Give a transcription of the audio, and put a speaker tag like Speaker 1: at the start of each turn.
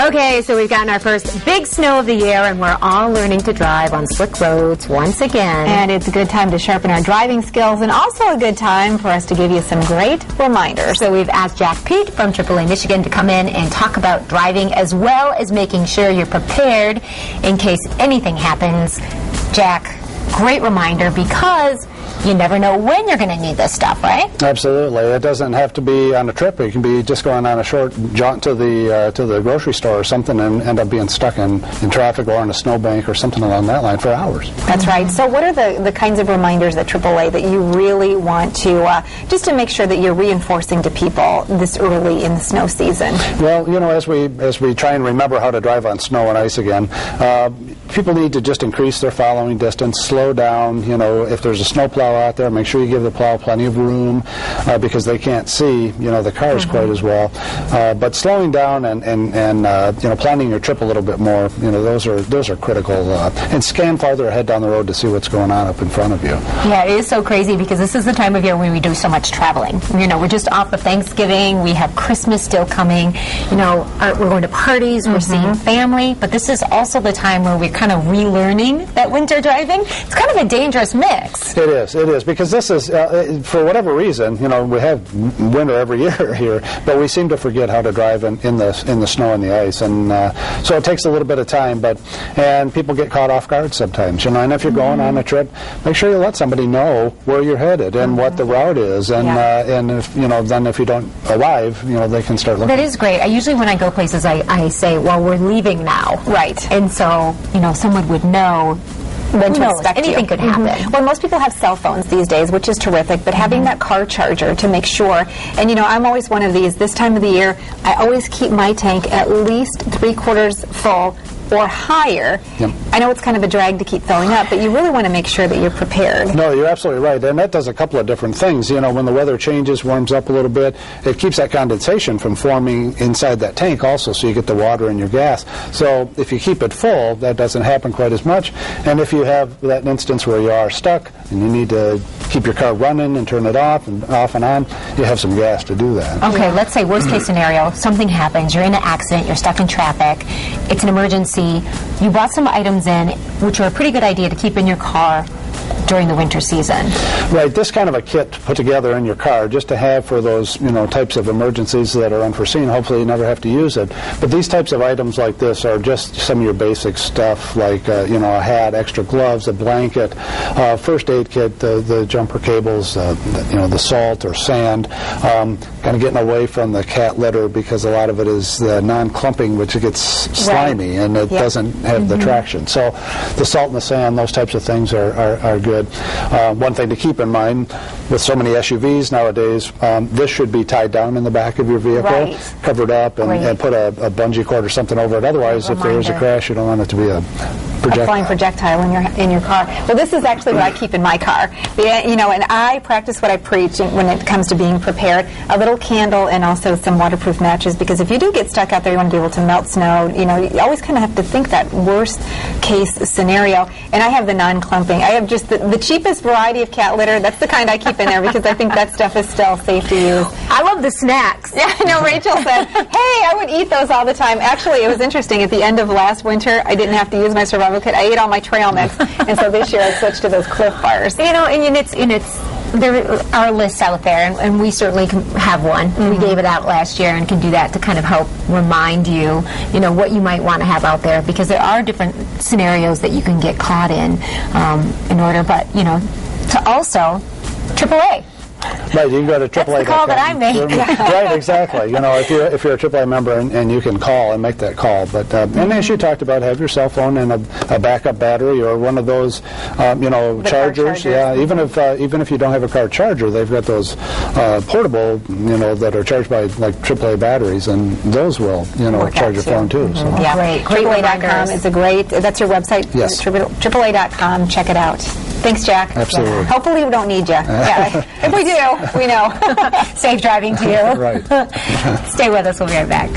Speaker 1: Okay, so we've gotten our first big snow of the year, and we're all learning to drive on slick roads once again.
Speaker 2: And it's a good time to sharpen our driving skills, and also a good time for us to give you some great reminders.
Speaker 1: So we've asked Jack Pete from AAA Michigan to come in and talk about driving, as well as making sure you're prepared in case anything happens. Jack, great reminder, because you never know when you're going to need this stuff, right?
Speaker 3: Absolutely. It doesn't have to be on a trip. It can be just going on a short jaunt to the grocery store or something and end up being stuck in traffic or on a snowbank or something along that line for hours.
Speaker 2: That's right. So what are the kinds of reminders at AAA that you really want to, just to make sure that you're reinforcing to people this early in the snow season?
Speaker 3: Well, you know, as we try and remember how to drive on snow and ice again, people need to just increase their following distance, slow down. You know, if there's a snowplow out there, make sure you give the plow plenty of room because they can't see, you know, the cars quite as well. But slowing down and you know, planning your trip a little bit more, you know, those are critical. And scan farther ahead down the road to see what's going on up in front of you.
Speaker 1: Yeah, it is so crazy because this is the time of year when we do so much traveling. You know, we're just off of Thanksgiving. We have Christmas still coming. You know, we're going to parties. We're seeing family. But this is also the time where we're kind of relearning that winter driving. It's kind of a dangerous mix.
Speaker 3: It is, because this is, for whatever reason, you know, we have winter every year here, but we seem to forget how to drive in the snow and the ice, and so it takes a little bit of time, and people get caught off guard sometimes, you know, and if you're going on a trip, make sure you let somebody know where you're headed and what the route is, and if, you know, then if you don't arrive, you know, they can start looking.
Speaker 1: That is great. Usually when I go places, I say, well, we're leaving now.
Speaker 2: Right.
Speaker 1: And so, you know, someone would know when to expect anything could happen.
Speaker 2: Well, most people have cell phones these days, which is terrific, but having that car charger to make sure, and you know, I'm always one of these, this time of the year, I always keep my tank at least 3/4 full or higher. Yep. I know it's kind of a drag to keep filling up, but you really want to make sure that you're prepared.
Speaker 3: No, you're absolutely right, and that does a couple of different things. You know, when the weather changes, warms up a little bit, it keeps that condensation from forming inside that tank also, so you get the water in your gas. So if you keep it full, that doesn't happen quite as much, and if you have that instance where you are stuck and you need to keep your car running and turn it off and on, you have some gas to do that.
Speaker 1: Okay, let's say worst case scenario, something happens, you're in an accident, you're stuck in traffic, it's an emergency, you brought some items in, which are a pretty good idea to keep in your car during the winter season.
Speaker 3: Right, this kind of a kit to put together in your car just to have for those, you know, types of emergencies that are unforeseen. Hopefully you never have to use it. But these types of items like this are just some of your basic stuff, like you know, a hat, extra gloves, a blanket, first aid kit, the jumper cables, you know, the salt or sand, kind of getting away from the cat litter because a lot of it is non-clumping, which gets slimy and it doesn't have the traction. So the salt and the sand, those types of things are good. One thing to keep in mind, with so many SUVs nowadays, this should be tied down in the back of your vehicle, covered up, and put a bungee cord or something over it. Otherwise, if there is a crash, you don't want it to be a
Speaker 2: flying projectile in your car. Well, this is actually what I keep in my car. You know, and I practice what I preach when it comes to being prepared. A little candle and also some waterproof matches, because if you do get stuck out there, you want to be able to melt snow. You know, you always kind of have to think that worst case scenario. And I have the non-clumping. I have just the cheapest variety of cat litter. That's the kind I keep in there because I think that stuff is still safe to use.
Speaker 1: I love the snacks.
Speaker 2: Yeah, I know. Rachel said, hey, I would eat those all the time. Actually, it was interesting. At the end of last winter, I didn't have to use my survival kit. I ate all my trail mix. And so this year I switched to those Cliff Bars.
Speaker 1: You know, and there are lists out there, and we certainly can have one. We gave it out last year and can do that to kind of help remind you, you know, what you might want to have out there, because there are different scenarios that you can get caught in order, but, you know, to also AAA.
Speaker 3: Right, you can go to AAA.
Speaker 1: That's the call that I make.
Speaker 3: Right, exactly. You know, if you're a AAA member and you can call and make that call. But and as you talked about, have your cell phone and a backup battery or one of those, you know, chargers. Yeah, even if you don't have a car charger, they've got those portable, you know, that are charged by like AAA batteries, and those will, you know, charge your phone too. So.
Speaker 2: Yeah, great. AAA.com is that's your website.
Speaker 3: Yes.
Speaker 2: AAA.com. Check it out. Thanks, Jack.
Speaker 3: Absolutely.
Speaker 2: Yeah. Hopefully we don't need you. Yeah. If we do, we know.
Speaker 1: Safe driving to you.
Speaker 3: Right.
Speaker 1: Stay with us. We'll be right back.